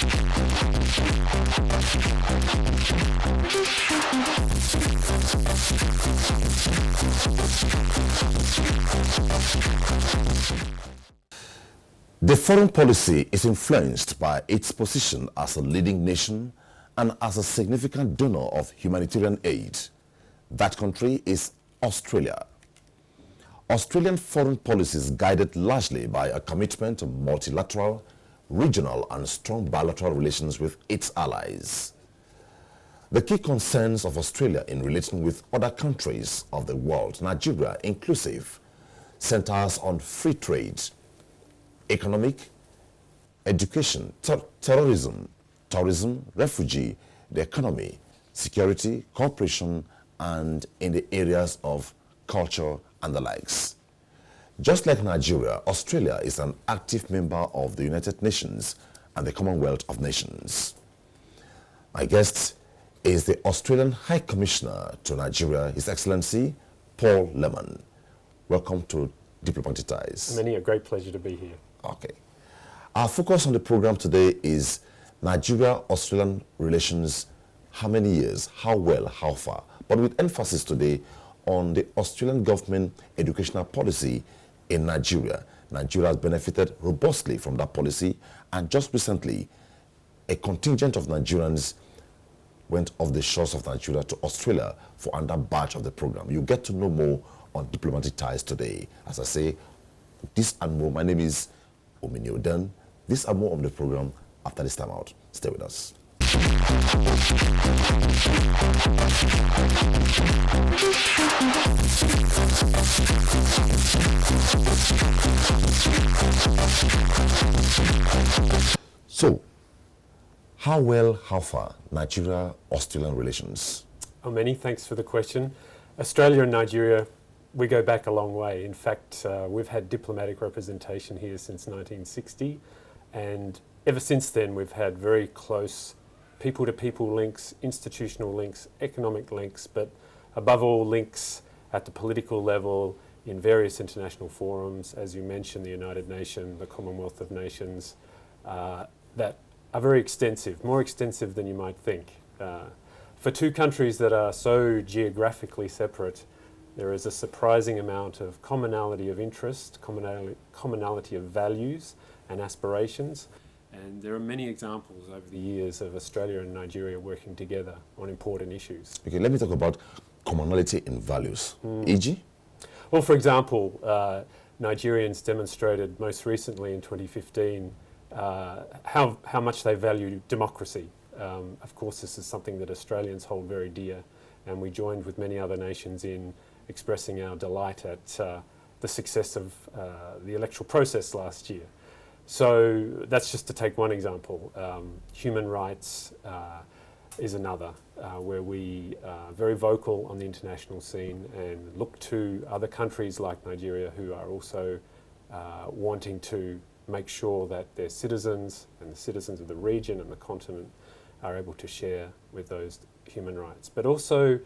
The foreign policy is influenced by its position as a leading nation and as a significant donor of humanitarian aid. That country is Australia. Australian foreign policy is guided largely by a commitment to multilateral, regional and strong bilateral relations with its allies. The key concerns of Australia in relating with other countries of the world, Nigeria inclusive, centers on free trade, economic, education, terrorism, tourism, refugee, the economy, security, cooperation, and in the areas of culture and the likes. Just like Nigeria, Australia is an active member of the United Nations and the Commonwealth of Nations. My guest is the Australian High Commissioner to Nigeria, His Excellency Paul Lemon. Welcome to Diplomatic Ties. Many, a great pleasure to be here. Okay. Our focus on the program today is Nigeria-Australian relations. How many years, how well, how far? But with emphasis today on the Australian government educational policy in Nigeria. Nigeria has benefited robustly from that policy, and just recently, a contingent of Nigerians went off the shores of Nigeria to Australia for another batch of the program. You get to know more on Diplomatic Ties today. As I say, this and more, my name is Omini Oden. This and more on the program after this time out. Stay with us. So, how well, how far, Nigeria-Australian relations? Oh, many thanks for the question. Australia and Nigeria, we go back a long way. In fact, we've had diplomatic representation here since 1960, and ever since then we've had very close people-to-people links, institutional links, economic links, but above all links at the political level in various international forums, as you mentioned, the United Nations, the Commonwealth of Nations, that are very extensive, more extensive than you might think. For two countries that are so geographically separate, there is a surprising amount of commonality of interest, commonality of values and aspirations. And there are many examples over the years of Australia and Nigeria working together on important issues. Okay, let me talk about commonality in values. E.g.? Well, for example, Nigerians demonstrated most recently in 2015 how much they value democracy. Of course, this is something that Australians hold very dear, and we joined with many other nations in expressing our delight at the success of the electoral process last year. So that's just to take one example. Human rights is another, where we are very vocal on the international scene and look to other countries like Nigeria who are also wanting to make sure that their citizens and the citizens of the region and the continent are able to share with those human rights. But also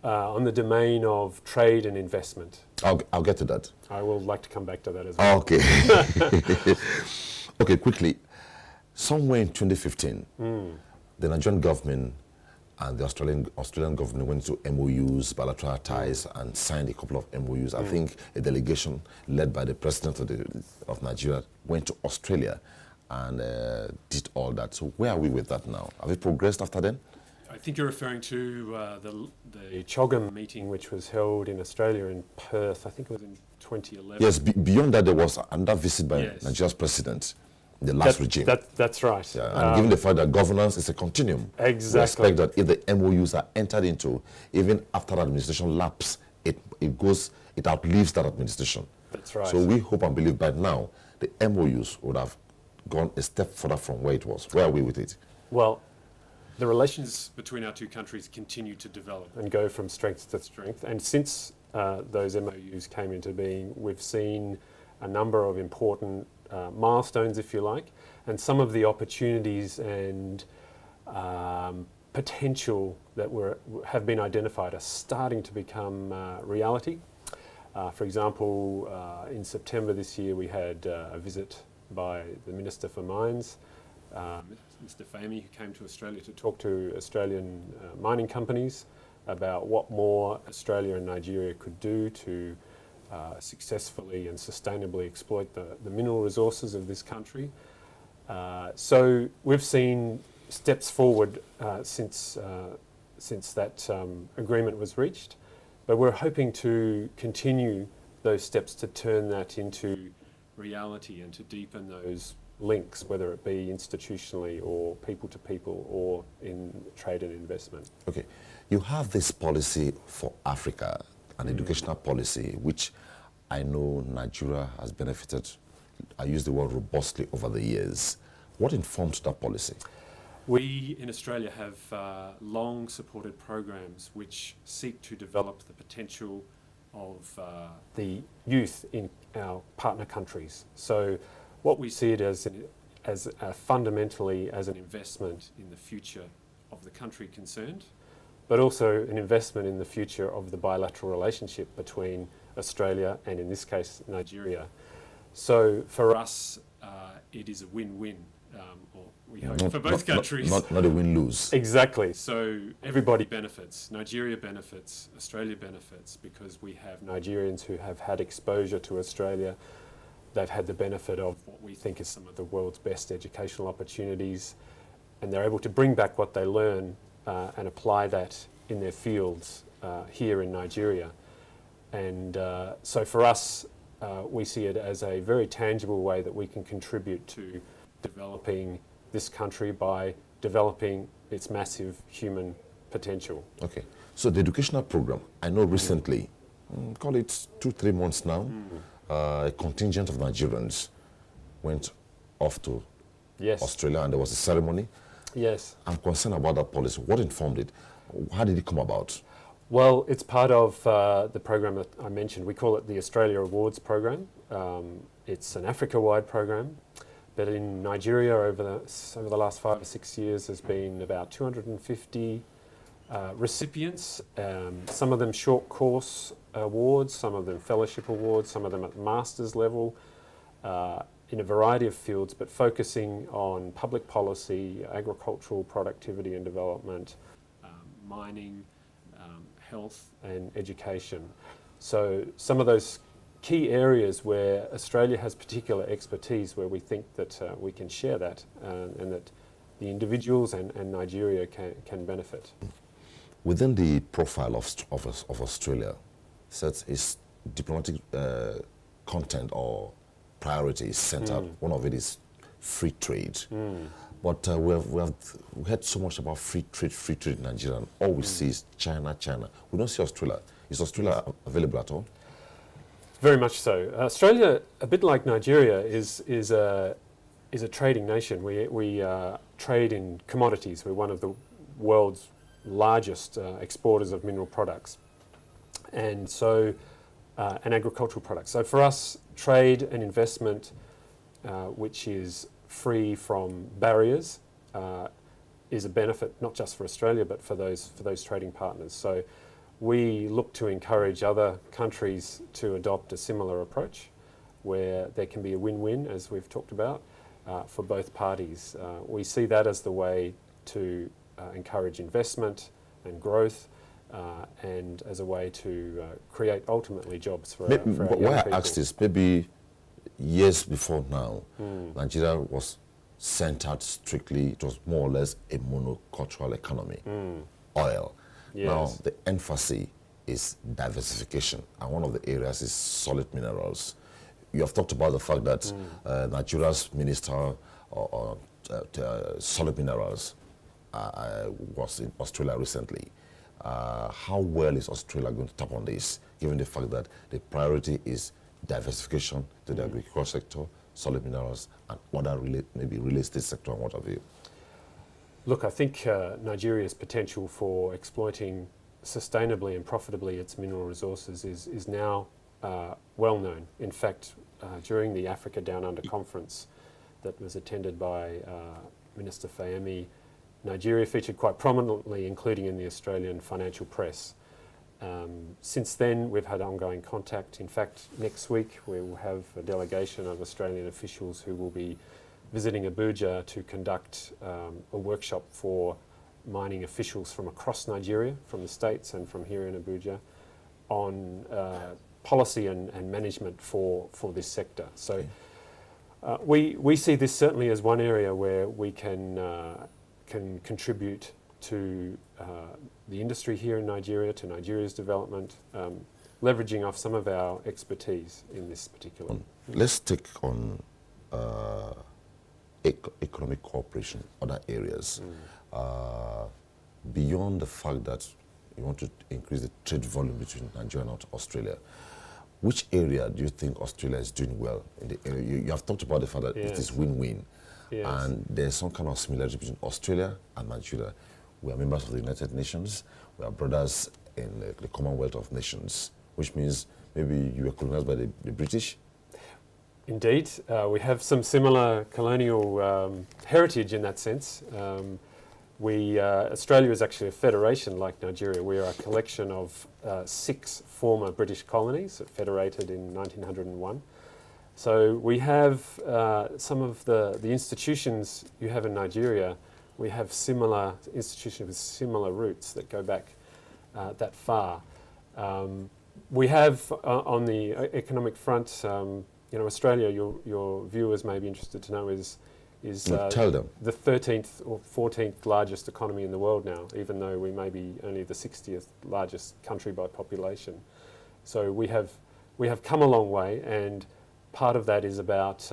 on the domain of trade and investment. I'll get to that. I will like to come back to that as well. Okay. Okay, quickly. Somewhere in 2015, the Nigerian government and the Australian government went to MOUs, bilateral ties, and signed a couple of MOUs. I think a delegation led by the president of Nigeria went to Australia and did all that. So where are we with that now? Have we progressed after then? I think you're referring to the CHOGM meeting, which was held in Australia in Perth. I think it was in 2011. Yes, beyond that, there was another visit by Nigeria's president, the last regime. That's right. Yeah, and given the fact that governance is a continuum, exactly. We expect that if the MOUs are entered into, even after administration lapse, it outlives that administration. That's right. So we hope and believe by now the MOUs would have gone a step further from where it was. Where are we with it? Well, the relations between our two countries continue to develop and go from strength to strength. And since those MOUs came into being, we've seen a number of important milestones, if you like, and some of the opportunities and potential that have been identified are starting to become reality. For example, in September this year, we had a visit by the Minister for Mines Mr. Fahmy, who came to Australia to talk to Australian mining companies about what more Australia and Nigeria could do to successfully and sustainably exploit the mineral resources of this country. So we've seen steps forward since that agreement was reached, but we're hoping to continue those steps to turn that into reality and to deepen those links, whether it be institutionally or people to people or in trade and investment. Okay, you have this policy for Africa, an educational policy, which I know Nigeria has benefited, I use the word robustly, over the years. What informed that policy? We in Australia have long supported programs which seek to develop the potential of the youth in our partner countries. So what we see it as fundamentally as an investment in the future of the country concerned, but also an investment in the future of the bilateral relationship between Australia and, in this case, Nigeria. So for us, it is a win-win, or we hope for both countries. Not a win-lose. Exactly. So everybody benefits. Nigeria benefits, Australia benefits, because we have Nigerians who have had exposure to Australia. They've had the benefit of what we think is some of the world's best educational opportunities, and they're able to bring back what they learn and apply that in their fields here in Nigeria. And so for us, we see it as a very tangible way that we can contribute to developing this country by developing its massive human potential. Okay, so the educational program, I know recently, call it 2-3 months now, a contingent of Nigerians went off to Australia and there was a ceremony. Yes. I'm concerned about that policy. What informed it? How did it come about? Well, it's part of the program that I mentioned. We call it the Australia Awards Program. It's an Africa-wide program, but in Nigeria over the last 5 or 6 years there's been about 250 recipients, some of them short course awards, some of them fellowship awards, some of them at master's level, in a variety of fields, but focusing on public policy, agricultural productivity and development, mining, health and education. So some of those key areas where Australia has particular expertise, where we think that we can share that and that the individuals and Nigeria can benefit. Within the profile of Australia, sets its diplomatic content or priority is centered. One of it is free trade. But we have heard so much about free trade in Nigeria, and all we see is China. We don't see Australia. Is Australia available at all? Very much so. Australia, a bit like Nigeria, is a trading nation. We trade in commodities. We're one of the world's largest exporters of mineral products, and agricultural products. So for us, trade and investment, which is free from barriers, is a benefit not just for Australia but for those trading partners. So we look to encourage other countries to adopt a similar approach, where there can be a win-win, as we've talked about, for both parties. We see that as the way to encourage investment and growth, and as a way to create ultimately jobs for our young people. Why I asked this, maybe years before now, Nigeria was centered strictly, it was more or less a monocultural economy, oil. Yes. Now the emphasis is diversification, and one of the areas is solid minerals. You have talked about the fact that Nigeria's minister of solid minerals was in Australia recently. How well is Australia going to tap on this, given the fact that the priority is diversification to the agricultural sector, solid minerals, and other maybe real estate sector and what have you? Look, I think Nigeria's potential for exploiting sustainably and profitably its mineral resources is now well known. In fact, during the Africa Down Under conference that was attended by Minister Fahmy, Nigeria featured quite prominently, including in the Australian financial press. Since then, we've had ongoing contact. In fact, next week we will have a delegation of Australian officials who will be visiting Abuja to conduct a workshop for mining officials from across Nigeria, from the States and from here in Abuja, on policy and management for this sector. So we see this certainly as one area where we can contribute to the industry here in Nigeria, to Nigeria's development, leveraging off some of our expertise in this particular. Let's take on economic cooperation, other areas. Beyond the fact that you want to increase the trade volume between Nigeria and Australia, which area do you think Australia is doing well in the area? You have talked about the fact that it is win-win. Yes. And there's some kind of similarity between Australia and Nigeria. We are members of the United Nations. We are brothers in the Commonwealth of Nations, which means maybe you were colonized by the British. Indeed, we have some similar colonial heritage in that sense. Australia is actually a federation like Nigeria. We are a collection of 6 former British colonies that federated in 1901. So we have some of the institutions you have in Nigeria. We have similar institutions with similar roots that go back that far. We have on the economic front, Australia, your viewers may be interested to know, is tell them. The 13th or 14th largest economy in the world now, even though we may be only the 60th largest country by population. So we have come a long way, and part of that is about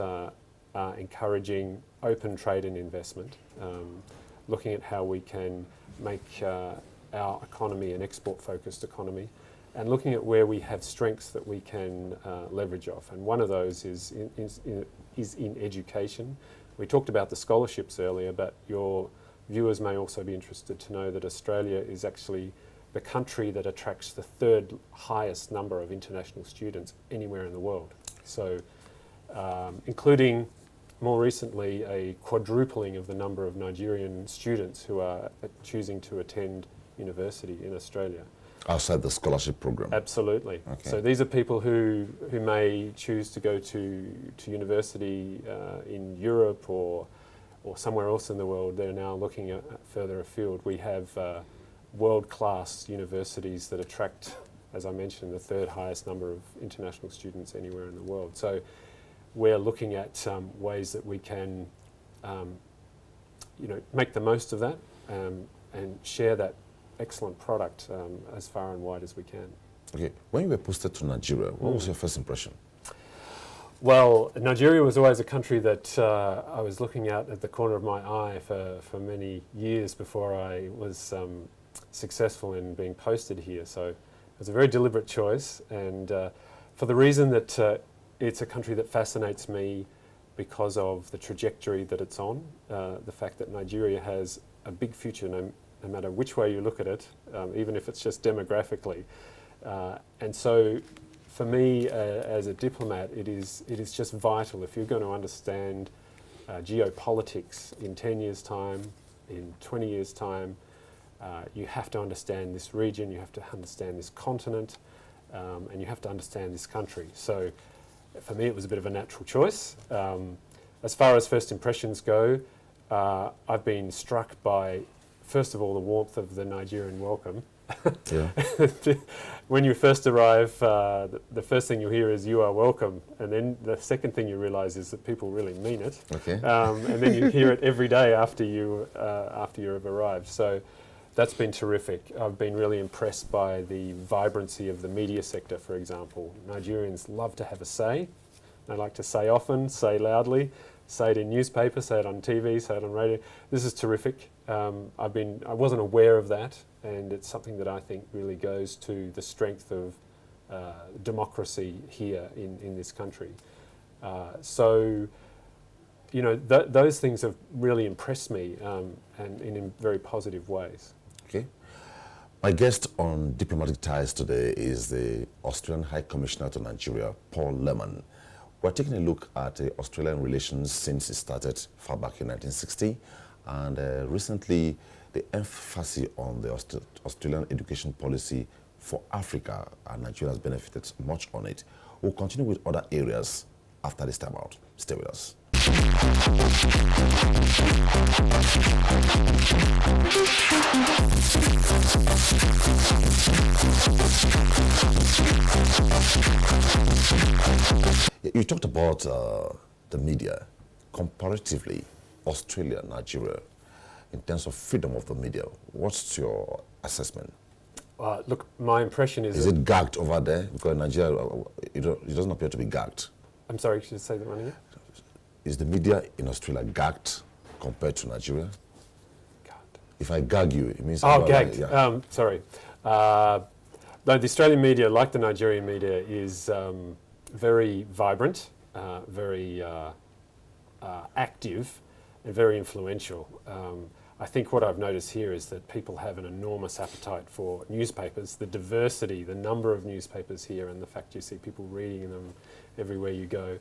encouraging open trade and investment, looking at how we can make our economy an export-focused economy, and looking at where we have strengths that we can leverage off. And one of those is in education. We talked about the scholarships earlier, but your viewers may also be interested to know that Australia is actually the country that attracts the 3rd highest number of international students anywhere in the world. So, including more recently a quadrupling of the number of Nigerian students who are choosing to attend university in Australia. Outside the scholarship program? Absolutely. Okay. So these are people who may choose to go to university in Europe or somewhere else in the world. They're now looking at further afield. We have world-class universities that attract, as I mentioned, the 3rd highest number of international students anywhere in the world. So we're looking at ways that we can make the most of that and share that excellent product as far and wide as we can. Okay, when you were posted to Nigeria, what was your first impression? Well, Nigeria was always a country that I was looking at the corner of my eye for many years before I was successful in being posted here. So it was a very deliberate choice, and for the reason that it's a country that fascinates me because of the trajectory that it's on, the fact that Nigeria has a big future no matter which way you look at it, even if it's just demographically. And so for me, as a diplomat, it is just vital. If you're going to understand geopolitics in 10 years' time, in 20 years' time, you have to understand this region, you have to understand this continent, and you have to understand this country. So for me, it was a bit of a natural choice. As far as first impressions go, I've been struck by, first of all, the warmth of the Nigerian welcome. Yeah. When you first arrive, the first thing you hear is "you are welcome," and then the second thing you realise is that people really mean it. Okay. And then you hear it every day after you have arrived. So that's been terrific. I've been really impressed by the vibrancy of the media sector, for example. Nigerians love to have a say. They like to say often, say loudly, say it in newspapers, say it on TV, say it on radio. This is terrific. I wasn't aware of that, and it's something that I think really goes to the strength of democracy here in this country. So, those things have really impressed me, and in very positive ways. Okay. My guest on Diplomatic Ties today is the Australian High Commissioner to Nigeria, Paul Lemon. We're taking a look at Australian relations since it started far back in 1960, and recently the emphasis on the Australian education policy for Africa, and Nigeria has benefited much on it. We'll continue with other areas after this time out. Stay with us. You talked about the media, comparatively Australia, Nigeria, in terms of freedom of the media. What's your assessment? Look, my impression is Is it gagged over there? Because Nigeria, it doesn't appear to be gagged. I'm sorry, could you say that one again? Is the media in Australia gagged compared to Nigeria? God. If I gag you, it means... Oh, gagged. Yeah. Sorry. No, the Australian media, like the Nigerian media, is very vibrant, very active, and very influential. I think what I've noticed here is that people have an enormous appetite for newspapers. The diversity, the number of newspapers here, and the fact you see people reading them everywhere you go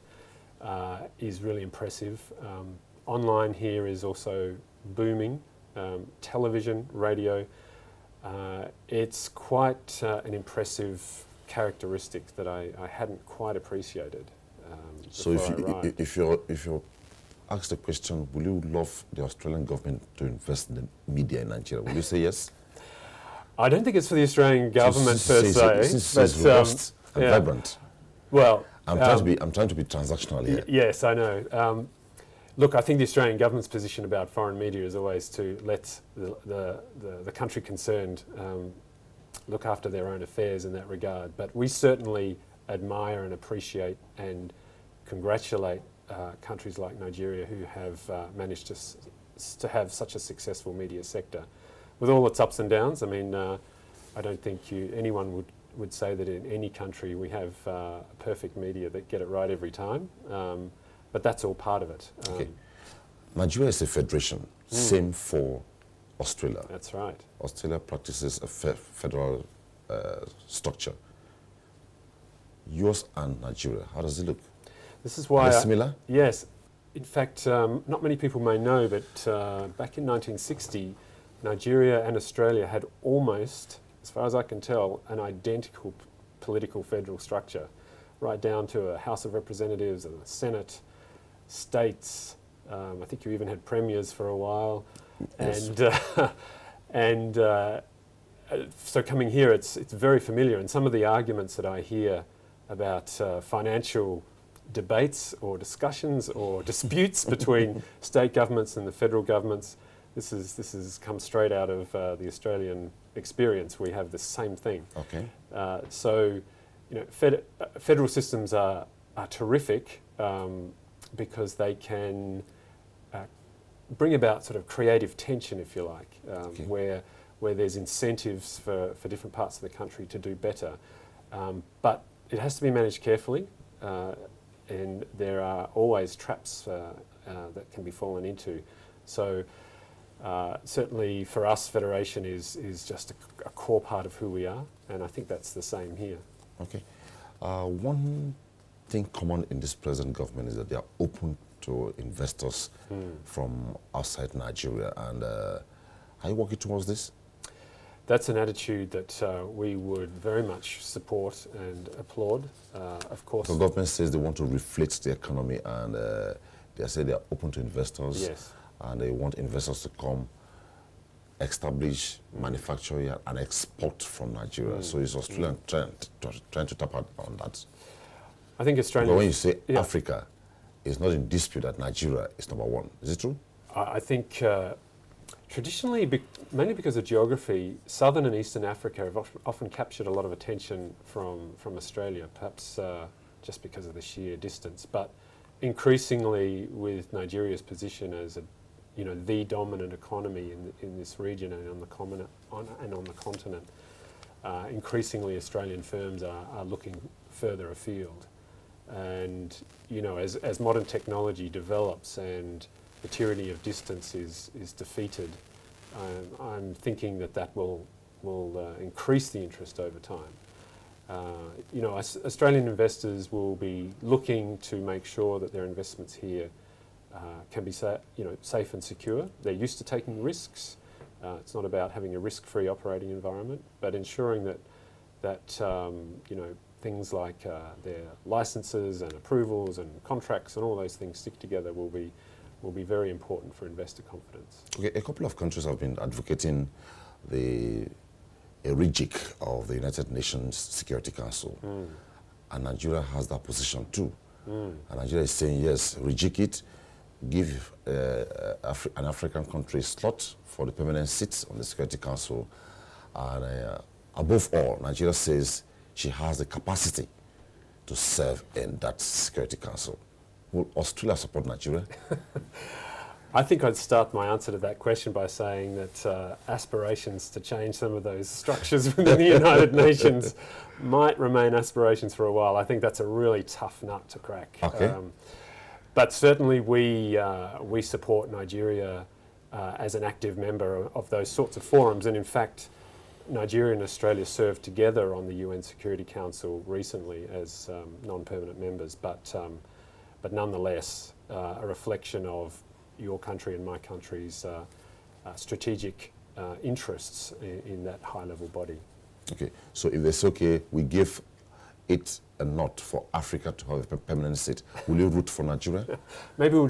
is really impressive. Online here is also booming. Television, radio. It's quite an impressive characteristic that I hadn't quite appreciated. So if you're asked the question, will you love the Australian government to invest in the media in Nigeria? Will you say yes? I don't think it's for the Australian government per se. Since it's robust and vibrant. Well, I'm trying to be transactional here. Yes, I know. Look, I think the Australian government's position about foreign media is always to let the country concerned look after their own affairs in that regard. But we certainly admire and appreciate and congratulate countries like Nigeria who have managed to have such a successful media sector. With all its ups and downs, I mean, I don't think anyone would say that in any country we have perfect media that get it right every time. But that's all part of it. Okay. Nigeria is a federation, same for Australia. That's right. Australia practices a federal structure. Yours and Nigeria, how does it look? This is why... Are they similar? Yes. In fact, not many people may know, but back in 1960, Nigeria and Australia had almost, as far as I can tell, an identical political federal structure, right down to a House of Representatives and a Senate, states. I think you even had premiers for a while. Yes. And so coming here, it's very familiar. And some of the arguments that I hear about financial debates or discussions or disputes between state governments and the federal governments, this has come straight out of the Australian experience. We have the same thing. Okay. So, you know, federal systems are terrific because they can bring about sort of creative tension, if you like, Okay. where there's incentives for different parts of the country to do better. But it has to be managed carefully, and there are always traps that can be fallen into. So certainly for us, federation is just a core part of who we are, and I think that's the same here. Okay. One thing common in this present government is that they are open to investors from outside Nigeria, and are you working towards this? That's an attitude that we would very much support and applaud. Of course, the government says they want to reflate the economy, and they say they are open to investors. Yes. And they want investors to come, establish, manufacture here, and export from Nigeria. So is Australia trying to tap out on that? I think Australia. But when you say Africa, it's not in dispute that Nigeria is number one. Is it true? I think traditionally, mainly because of geography, southern and eastern Africa have often captured a lot of attention from Australia, perhaps just because of the sheer distance. But increasingly, with Nigeria's position as the dominant economy in this region and on the continent, increasingly Australian firms are looking further afield. And as modern technology develops and the tyranny of distance is defeated, I'm thinking that will increase the interest over time. Australian investors will be looking to make sure that their investments here can be safe and secure. They're used to taking risks. It's not about having a risk-free operating environment, but ensuring that things like their licenses and approvals and contracts and all those things stick together will be very important for investor confidence. Okay, a couple of countries have been advocating a rejig of the United Nations Security Council, and Nigeria has that position too. And Nigeria is saying, yes, rejig it, give an African country a slot for the permanent seats on the Security Council, and above all, Nigeria says she has the capacity to serve in that Security Council. Will Australia support Nigeria? I think I'd start my answer to that question by saying that aspirations to change some of those structures within the United Nations might remain aspirations for a while. I think that's a really tough nut to crack. Okay. But certainly we support Nigeria as an active member of those sorts of forums. And in fact, Nigeria and Australia served together on the UN Security Council recently as non-permanent members. But nonetheless, a reflection of your country and my country's strategic interests in that high-level body. Okay, so if it's okay, we give it a nod for Africa to have a permanent seat. Will you root for Nigeria? Maybe we'll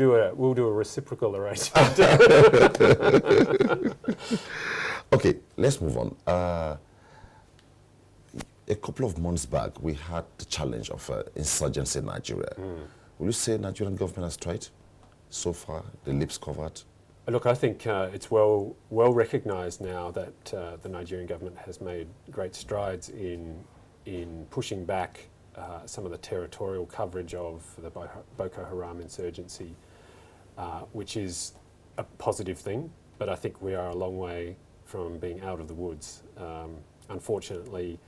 do a reciprocal arrangement. Okay, let's move on. A couple of months back, we had the challenge of insurgency in Nigeria. Will you say Nigerian government has tried so far, the lips covered? Look, I think it's well recognised now that the Nigerian government has made great strides in pushing back some of the territorial coverage of the Boko Haram insurgency, which is a positive thing, but I think we are a long way from being out of the woods. Unfortunately,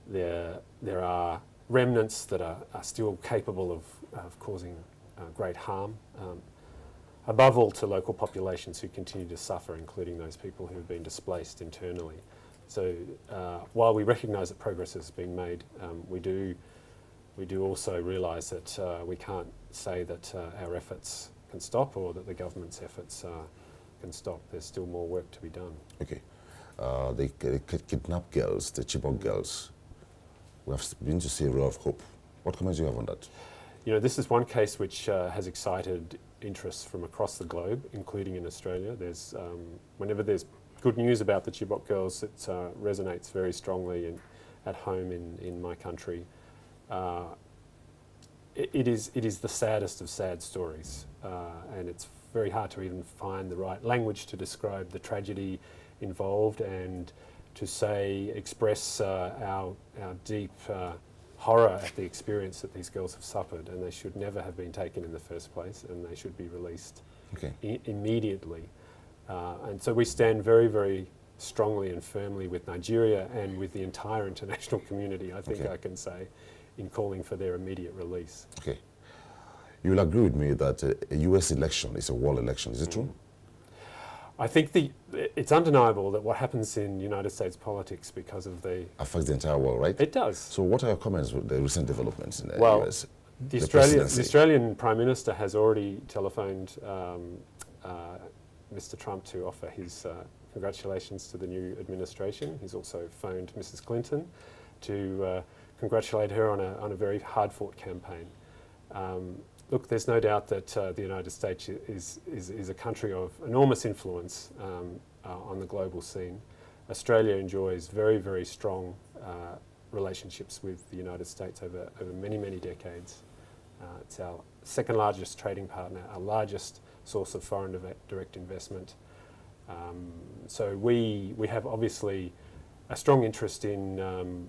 there are remnants that are still capable of causing great harm, above all to local populations who continue to suffer, including those people who have been displaced internally. So while we recognise that progress has been made, we do also realise that we can't say that our efforts can stop or that the government's efforts can stop. There's still more work to be done. Okay. The kidnapped girls, the Chibok girls, we have been to see a ray of hope. What comments do you have on that? You know, this is one case which has excited interest from across the globe, including in Australia. There's whenever there's good news about the Chibok girls, it resonates very strongly at home in my country. It is the saddest of sad stories, and it's very hard to even find the right language to describe the tragedy involved and to express our deep horror at the experience that these girls have suffered, and they should never have been taken in the first place, and they should be released immediately. And so we stand very, very strongly and firmly with Nigeria and with the entire international community, I think I can say, in calling for their immediate release. Okay. You will agree with me that a US election is a world election, is it true? I think it's undeniable that what happens in United States politics because of affects the entire world, right? It does. So what are your comments with the recent developments in the US? The Australian Prime Minister has already telephoned Mr. Trump to offer his congratulations to the new administration. He's also phoned Mrs. Clinton to congratulate her on a very hard-fought campaign. Look, there's no doubt that the United States is a country of enormous influence on the global scene. Australia enjoys very, very strong relationships with the United States over many, many decades. It's our second largest trading partner, our largest source of foreign direct investment. So we have obviously a strong interest in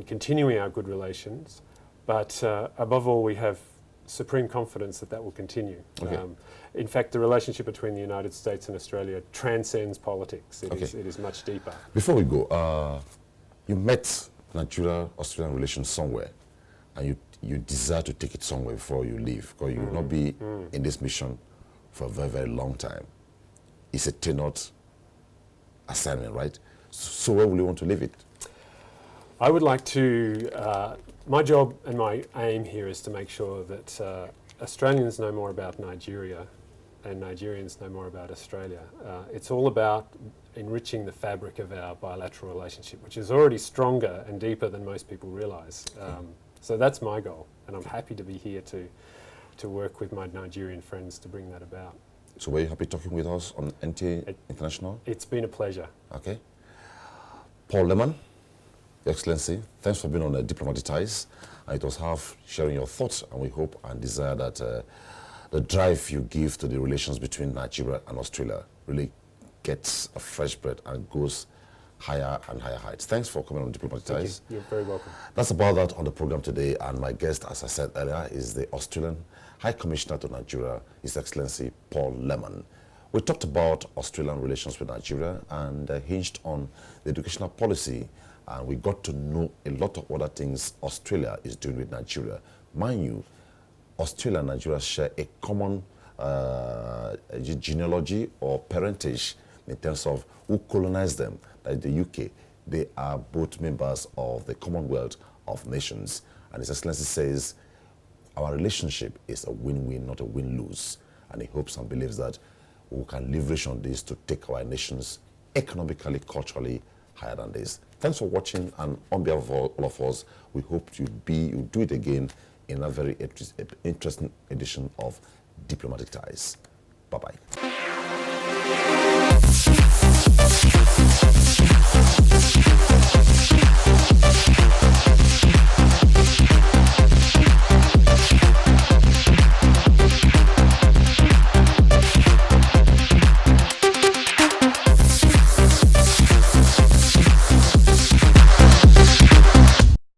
continuing our good relations, but above all, we have supreme confidence that will continue. Okay. In fact, the relationship between the United States and Australia transcends politics. It is much deeper. Before we go, you met Nigeria-Australian relations somewhere, and you desire to take it somewhere before you leave, because you will not be in this mission for a very, very long time. It's a tenured assignment, right? So where will you want to leave it? I would like to, my job and my aim here is to make sure that Australians know more about Nigeria and Nigerians know more about Australia. It's all about enriching the fabric of our bilateral relationship, which is already stronger and deeper than most people realise. So that's my goal, and I'm happy to be here to work with my Nigerian friends to bring that about. So were you happy talking with us on NTA International? It's been a pleasure. Okay. Paul Lemon, Your Excellency, thanks for being on Diplomatic Ties. And it was half sharing your thoughts, and we hope and desire that the drive you give to the relations between Nigeria and Australia really gets a fresh breath and goes higher and higher heights. Thanks for coming on Diplomatic Ties. You're very welcome. That's about that on the program today, and my guest, as I said earlier, is the Australian High Commissioner to Nigeria, His Excellency Paul Lemon. We talked about Australian relations with Nigeria and hinged on the educational policy, and we got to know a lot of other things Australia is doing with Nigeria. Mind you, Australia and Nigeria share a common genealogy or parentage in terms of who colonized them, like the UK. They are both members of the Commonwealth of Nations. And His Excellency says our relationship is a win-win, not a win-lose. And he hopes and believes that we can leverage on this to take our nations economically, culturally higher than this. Thanks for watching, and on behalf of all of us, we hope you do it again in a very interesting edition of Diplomatic Ties. Bye-bye.